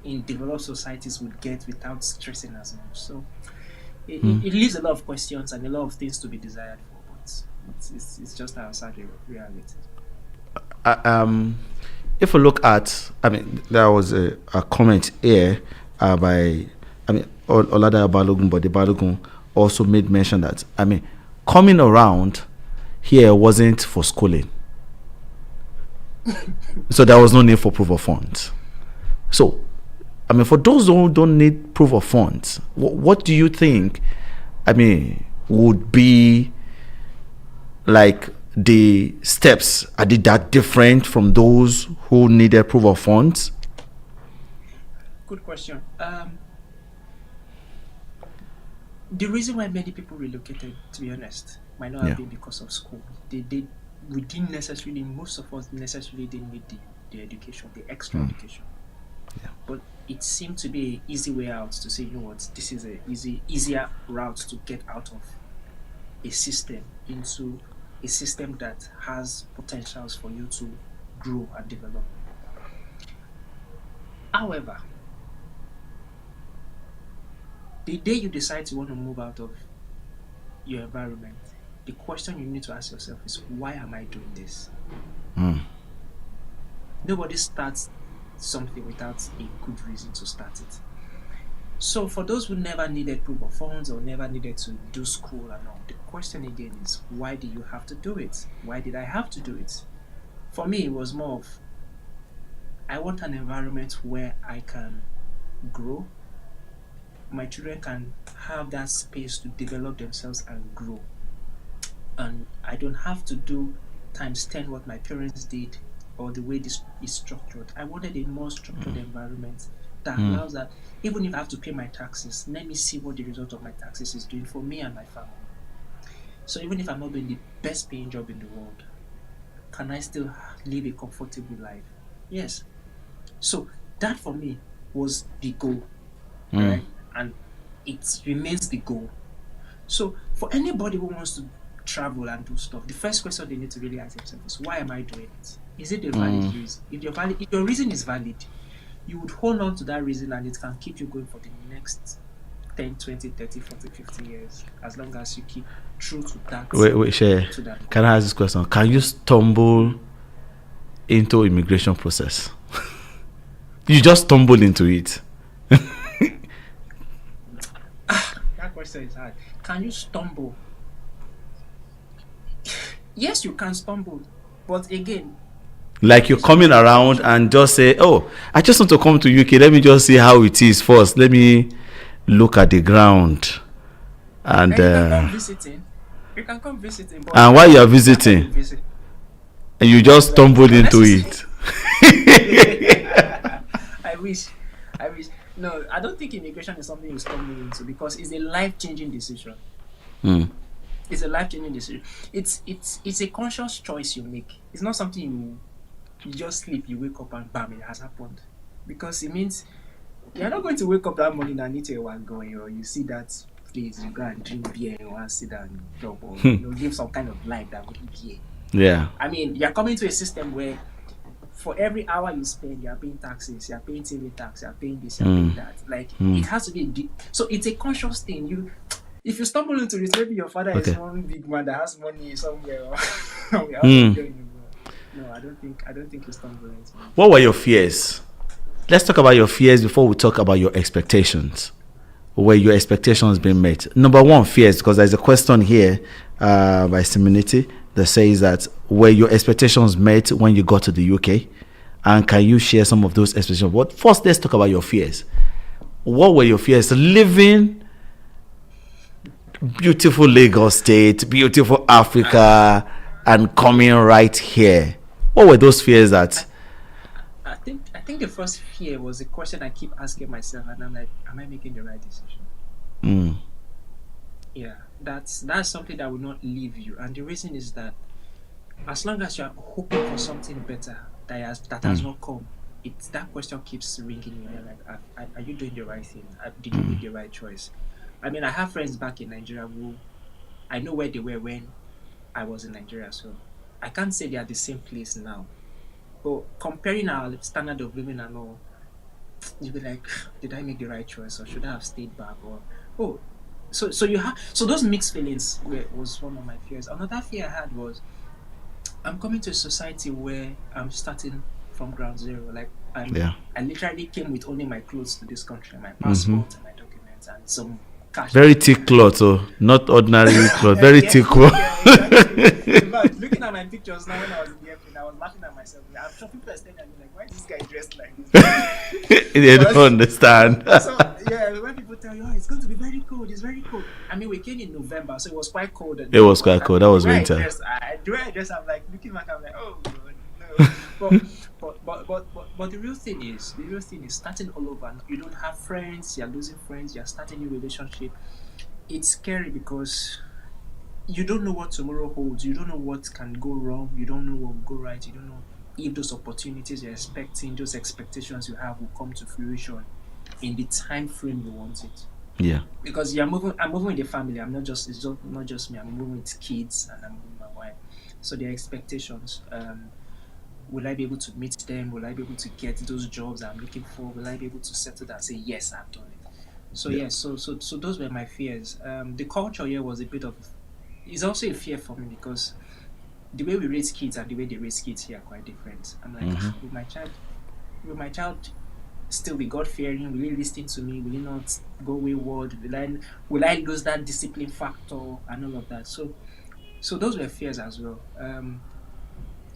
in developed societies would get without stressing as much. So it leaves a lot of questions and a lot of things to be desired for, but it's just our sad reality.
If we look at, I mean, there was a comment here by, I mean, Olada Balogun, but the Balogun also made mention that, I mean, coming around here wasn't for schooling. So there was no need for proof of funds. So, I mean, for those who don't need proof of funds, what do you think, I mean, would be like the steps? Are they that different from those who needed proof of funds?
Good question. The reason why many people relocated, to be honest, might not have been because of school. We didn't necessarily, most of us necessarily didn't need the education, the extra education.
Yeah.
But it seemed to be an easy way out to say, you know what, this is a easier route to get out of a system into a system that has potentials for you to grow and develop. However, the day you decide to want to move out of your environment, the question you need to ask yourself is, why am I doing this? Nobody starts something without a good reason to start it. So for those who never needed proof of funds or never needed to do school and all, the question again is, why do you have to do it? Why did I have to do it? For me, it was more of, I want an environment where I can grow. My children can have that space to develop themselves and grow. And I don't have to do times 10 what my parents did or the way this is structured. I wanted a more structured environment that allows that even if I have to pay my taxes, let me see what the result of my taxes is doing for me and my family. So even if I'm not doing the best paying job in the world, can I still live a comfortable life? Yes. So that for me was the goal, right? And it remains the goal. So for anybody who wants to travel and do stuff, the first question they need to really ask themselves is, why am I doing it? Is it a valid reason? If your reason is valid, you would hold on to that reason and it can keep you going for the next 10, 20, 30, 40, 50 years, as long as you keep true to that.
Wait, Shay. Can I ask this question? Can you stumble into immigration process? You just stumble into it.
That question is hard. Can you stumble? Yes, you can stumble, but again,
like you're coming around and just say, oh, I just want to come to UK, let me just see how it is first, let me look at the ground. And
you can come visiting. But
and while you're visiting and you just stumbled into it.
I wish. No, I don't think immigration is something you stumble into, because it's a life-changing decision. It's a life-changing decision. It's a conscious choice you make. It's not something you just sleep, you wake up and bam, it has happened. Because it means you're not going to wake up that morning and eat a wagon, or you see that place, you go and drink beer and want to sit down and job, or live some kind of life that would be beer.
Yeah.
I mean, you're coming to a system where for every hour you spend, you're paying taxes, you're paying TV tax, you're paying this, you're paying that. Like, it has to be so it's a conscious thing. If you stumble into it, maybe your father is one big man that has money somewhere. No, I don't think you stumble into it.
What were your fears? Let's talk about your fears before we talk about your expectations. Were your expectations being met? Number one, fears, because there's a question here by Seminity that says that were your expectations met when you got to the UK? And can you share some of those expectations? But first, let's talk about your fears. What were your fears? Living beautiful Lagos State, beautiful Africa, and coming right here. What were those fears that?
I think the first fear was the question I keep asking myself, and I'm like, am I making the right decision? Yeah, that's something that will not leave you, and the reason is that as long as you are hoping for something better that has not come, that question keeps ringing in your head. Like, are you doing the right thing? Did you make the right choice? I mean, I have friends back in Nigeria who I know where they were when I was in Nigeria, so I can't say they are the same place now. But comparing our standard of living and all, you'll be like, did I make the right choice, or should I have stayed back? Or so those mixed feelings was one of my fears. Another fear I had was I'm coming to a society where I'm starting from ground zero. Like I literally came with only my clothes to this country, my passport and my documents and some cash.
Very thick cloth, not ordinary cloth. Very thick cloth.
But looking at my pictures now when I was in the airplane, I was laughing at myself. I'm sure people are staring at me like, why is this guy dressed like this?
They don't understand.
So yeah, when people tell you, oh, it's going to be very cold, it's very cold. I mean, we came in November, so it was quite cold. It
was quite cold. That was winter.
The way I dress, I'm like looking back, I'm like, oh no. But the real thing is starting all over. You don't have friends, you're losing friends, you're starting a new relationship. It's scary because you don't know what tomorrow holds. You don't know what can go wrong. You don't know what will go right. You don't know if those opportunities you're expecting, those expectations you have will come to fruition in the time frame you want it.
Yeah.
Because I'm moving with the family. It's not just me. I'm moving with kids and I'm moving with my wife. So their expectations. Will I be able to meet them? Will I be able to get those jobs I'm looking for? Will I be able to settle that and say, yes, I've done it? So so those were my fears. The culture here was a bit of, it's also a fear for me because the way we raise kids and the way they raise kids here are quite different. I'm like, will my child still be God-fearing? Will he listen to me? Will he not go wayward? Will I lose that discipline factor and all of that? So those were fears as well.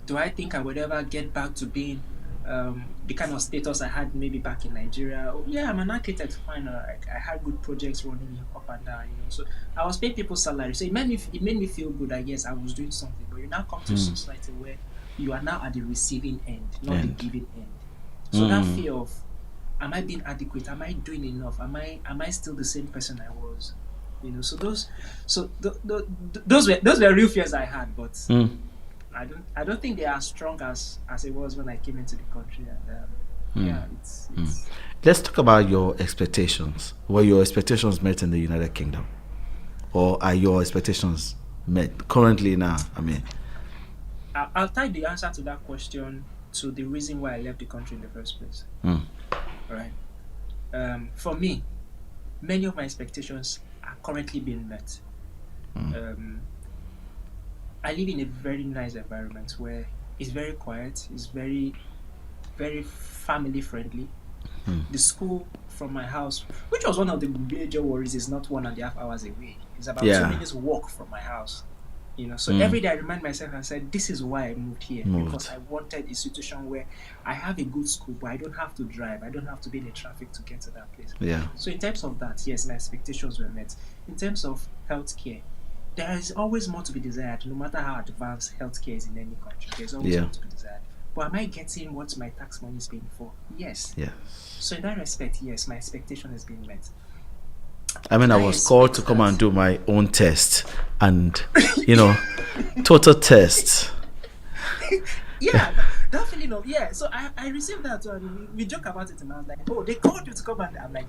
Do I think I would ever get back to being the kind of status I had maybe back in Nigeria? Oh, yeah, I'm an architect, fine. I had good projects running up and down, So I was paying people's salary. So it made me feel good. I guess I was doing something. But you now come to a society where you are now at the receiving end, not the giving end. So that fear of, am I being adequate? Am I doing enough? Am I still the same person I was? So those were real fears I had, but. I don't think they are as strong as it was when I came into the country. And it's
Let's talk about your expectations. Were your expectations met in the United Kingdom, or are your expectations met currently now? I mean,
I'll tie the answer to that question to the reason why I left the country in the first place. All right. For me, many of my expectations are currently being met. I live in a very nice environment where it's very quiet, it's very, very family friendly. The school from my house, which was one of the major worries, is not 1.5 hours away. It's about 2 minutes walk from my house. So every day I remind myself and said, this is why I moved here. Because I wanted a situation where I have a good school, but I don't have to drive. I don't have to be in the traffic to get to that place.
Yeah.
So in terms of that, yes, my expectations were met. In terms of healthcare, there is always more to be desired, no matter how advanced healthcare is in any country. There's always more to be desired. But am I getting what my tax money is paying for? Yes.
Yeah.
So in that respect, yes, my expectation is being met.
I mean, I was called to come and do my own test, and total test.
Yeah, definitely not. Yeah, so I received that and we joke about it, and I was like, oh, they called you to come, and I'm like,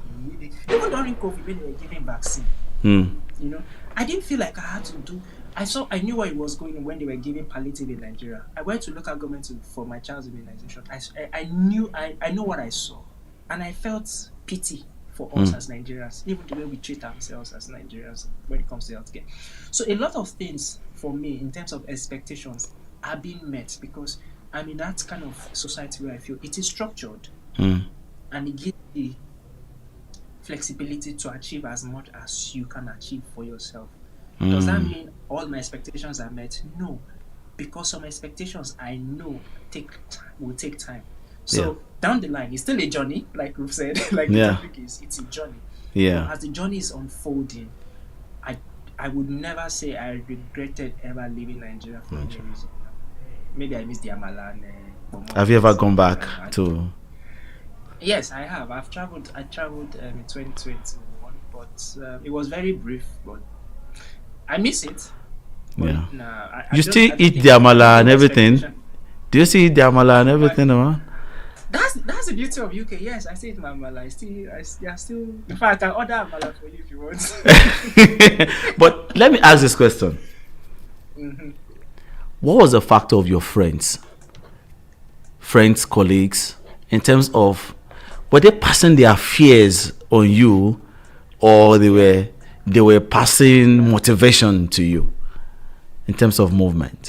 even during COVID when they were giving vaccine, I didn't feel like I had to do. I knew where it was going when they were giving palliative in Nigeria. I went to local government for my child's immunization. I know what I saw, and I felt pity for us as Nigerians, even the way we treat ourselves as Nigerians when it comes to healthcare. So a lot of things for me in terms of expectations are being met because I'm in that kind of society where I feel it is structured and it gives the flexibility to achieve as much as you can achieve for yourself. Does that mean all my expectations are met? No, because some expectations I know will take time. So down the line, it's still a journey, like we've said. Like the topic is, it's a journey.
Yeah.
As the journey is unfolding, I would never say I regretted ever leaving Nigeria for any reason. Maybe I missed the Amala.
Have you ever gone back to?
Yes, I have. I traveled in 2021, but it was very brief. But I miss it. But
you still eat the Amala and everything? Do you still eat the Amala and everything, man?
That's the beauty of UK. Yes, I still eat my Amala. I still. In fact, I can order Amala for you if you want.
But let me ask this question. What was the factor of your friends, colleagues, in terms of were they passing their fears on you, or they were passing motivation to you in terms of movement?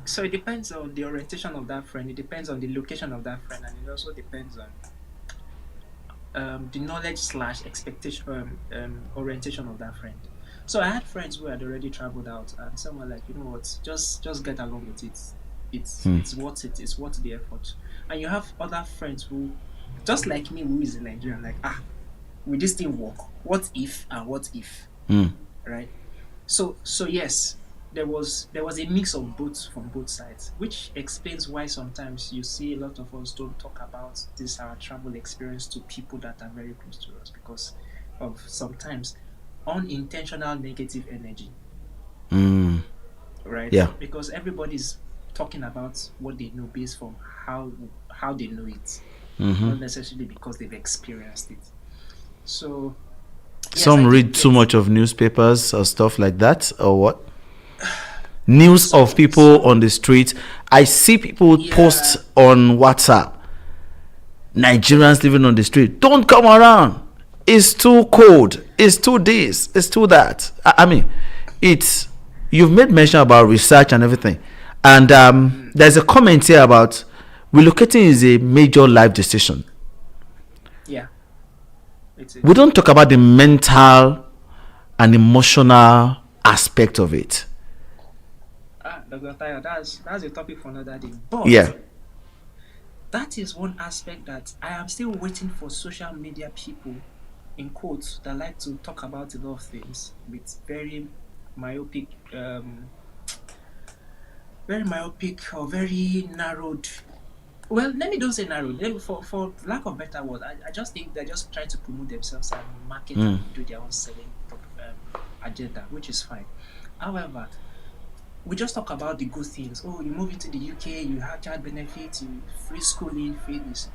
So it depends on the orientation of that friend. It depends on the location of that friend, and it also depends on the knowledge / expectation orientation of that friend. So I had friends who had already traveled out, and some were like, you know what, just get along with it. It's worth it. It's worth the effort. And you have other friends who, just like me, who is in Nigeria, like, will this thing work? What if and what if? Right? So yes, there was a mix of both from both sides, which explains why sometimes you see a lot of us don't talk about our travel experience to people that are very close to us because of sometimes unintentional negative energy. Right?
Yeah.
Because everybody's talking about what they know based from how they know it, not necessarily because they've experienced it. So yes,
some read too much of newspapers or stuff like that, or what? News of people on the street. I see people post on WhatsApp. Nigerians living on the street. Don't come around. It's too cold. It's too this. It's too that. I mean, you've made mention about research and everything. And there's a comment here about relocating is a major life decision.
Yeah.
We don't talk about the mental and emotional aspect of it.
Dr. Tayo, that's a topic for another day. But that is one aspect that I am still waiting for social media people, in quotes, that like to talk about a lot of things with very myopic or very narrowed. Well, let me don't say narrowed. For lack of better word, I just think they're just trying to promote themselves and market and do their own selling agenda, which is fine. However, we just talk about the good things. Oh, you move into the UK, you have child benefits, you free schooling, free this.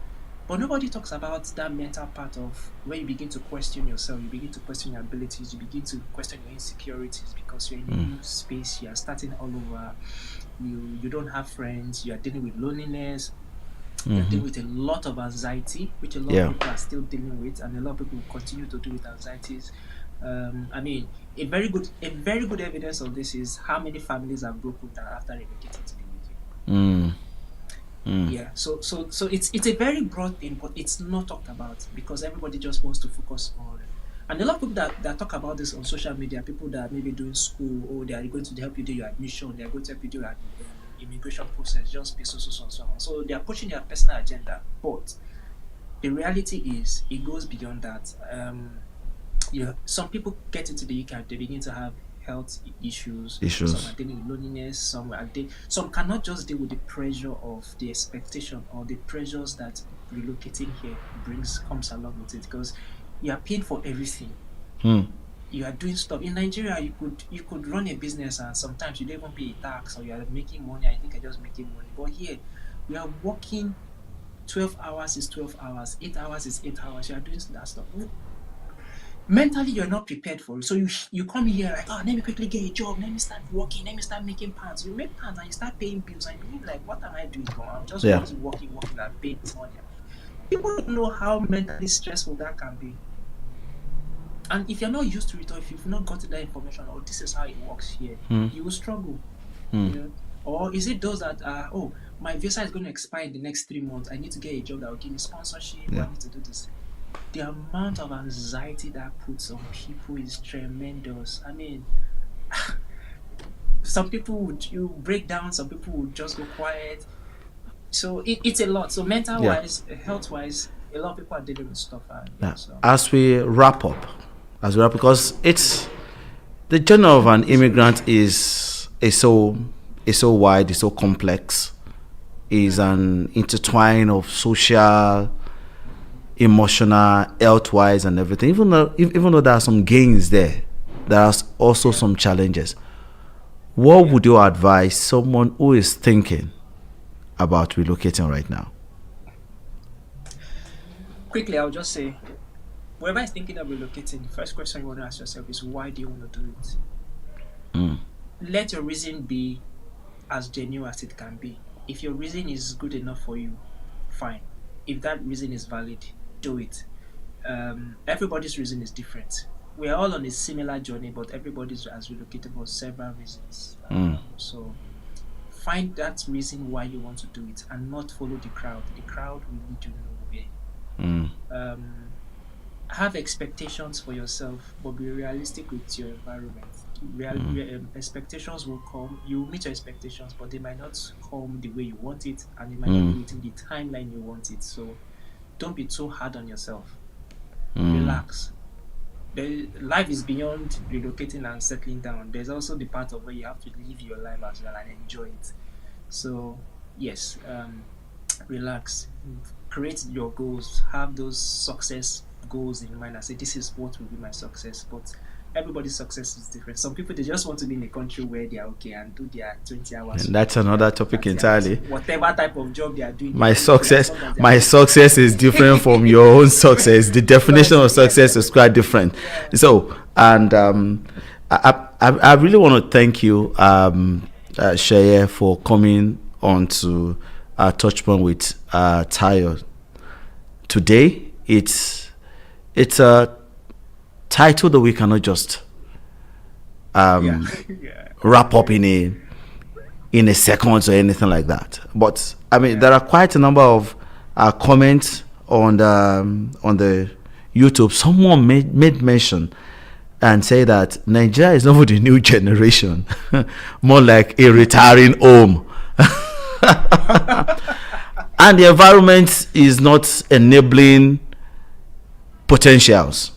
But nobody talks about that mental part of where you begin to question yourself, you begin to question your abilities, you begin to question your insecurities because you're in a new space, you are starting all over, you don't have friends, you are dealing with loneliness, you're dealing with a lot of anxiety, which a lot of people are still dealing with, and a lot of people continue to deal with anxieties. I mean, a very good evidence of this is how many families have broken down after relocating to the UK. Yeah, so it's a very broad thing, but it's not talked about because everybody just wants to focus on. And a lot of people that talk about this on social media, people that may be doing school, or they are going to help you do your admission, they are going to help you do your immigration process, just pay so on. So they are pushing their personal agenda, but the reality is it goes beyond that. Some people get into the UK, they begin to have health issues. Some are dealing with loneliness. Some cannot just deal with the pressure of the expectation or the pressures that relocating here comes along with it, because you are paying for everything. you are doing stuff in Nigeria. You could run a business, and sometimes you don't even pay a tax, or you are making money. I think I just making money. But here, we are working. 12 hours is 12 hours. 8 hours is 8 hours. You are doing that stuff. Mentally, you're not prepared for it. So you come here like, oh, let me quickly get a job. Let me start working. Let me start making pounds. You make pounds and you start paying bills. And you like, what am I doing? I'm just working and paying this money. People don't know how mentally stressful that can be. And if you're not used to it, or if you've not gotten that information, or this is how it works here, you will struggle. You know? Or is it those that my visa is going to expire in the next 3 months. I need to get a job that will give me sponsorship. I need to do this. The amount of anxiety that puts on people is tremendous. I mean, some people would break down, some people would just go quiet. So it's a lot. So mental wise, health wise, a lot of people are dealing with stuff. So.
As we wrap up, because it's the journey of an immigrant is so wide, it's so complex, is an intertwine of social, emotional, health-wise, and everything. Even though there are some gains there are also some challenges. What would you advise someone who is thinking about relocating right now?
Quickly, I'll just say, whoever is thinking of relocating, the first question you want to ask yourself is, why do you want to do it? Let your reason be as genuine as it can be. If your reason is good enough for you, fine. If that reason is valid, do it. Everybody's reason is different. We are all on a similar journey, but everybody has relocated for several reasons. So find that reason why you want to do it, and not follow the crowd. The crowd will lead you nowhere. Have expectations for yourself, but be realistic with your environment. Expectations will come. You meet your expectations, but they might not come the way you want it, and they might not be within the timeline you want it. So don't be too hard on yourself. Relax. Life is beyond relocating and settling down. There's also the part of where you have to live your life as well and enjoy it. So yes, relax. Create your goals. Have those success goals in mind and say, this is what will be my success. But everybody's success is different. Some people, they just want to be in a country where they are okay and do their 20 hours.
And that's another topic entirely.
Whatever type of job they are doing.
My success is different from your own success. The definition of success is quite different. So, and I really want to thank you, Sheye, for coming on to TouchPoint with Tayo. Today, it's a title that we cannot just wrap up in a second or anything like that. But I mean, there are quite a number of comments on the YouTube. Someone made mention and say that Nigeria is not for the new generation, more like a retiring home. And the environment is not enabling potentials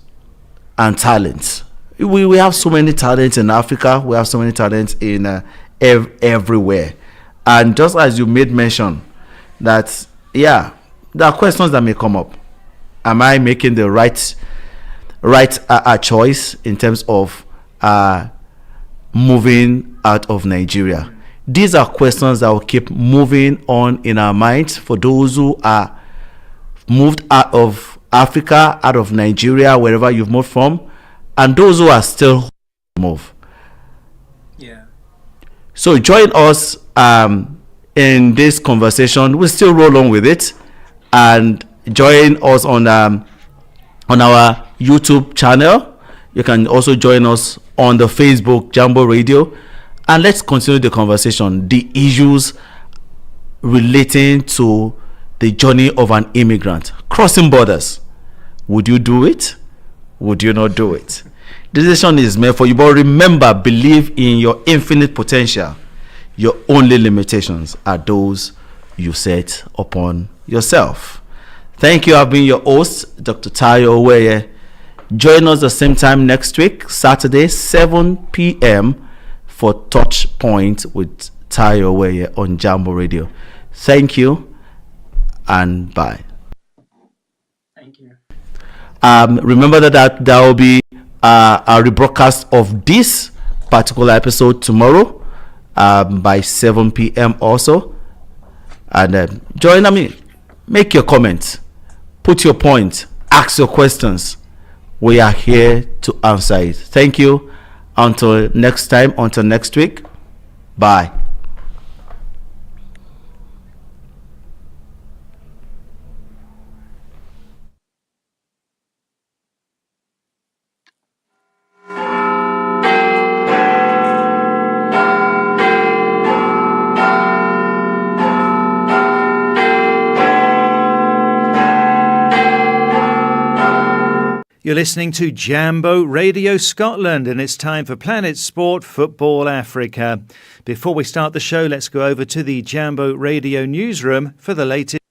and talents. We have so many talents in Africa. We have so many talents in everywhere. And just as you made mention that, there are questions that may come up. Am I making the right choice in terms of moving out of Nigeria? These are questions that will keep moving on in our minds for those who are moved out of Africa, out of Nigeria, wherever you've moved from, and those who are still move. So join us in this conversation. We'll still roll on with it, and join us on our YouTube channel. You can also join us on the Facebook Jambo Radio, and let's continue the conversation, the issues relating to the journey of an immigrant crossing borders. Would you do it? Would you not do it? The decision is made for you, but remember, believe in your infinite potential. Your only limitations are those you set upon yourself. Thank you. I've been your host, Dr. Tayo Oweye. Join us the same time next week, Saturday, 7 p.m. for TouchPoint with Tayo Oweye on Jambo Radio. Thank you and bye.
Thank you.
Remember that there will be a rebroadcast of this particular episode tomorrow by 7 p.m. also. And join me. Make your comments. Put your point. Ask your questions. We are here to answer it. Thank you. Until next time, until next week. Bye.
You're listening to Jambo Radio Scotland, and it's time for Planet Sport Football Africa. Before we start the show, let's go over to the Jambo Radio newsroom for the latest.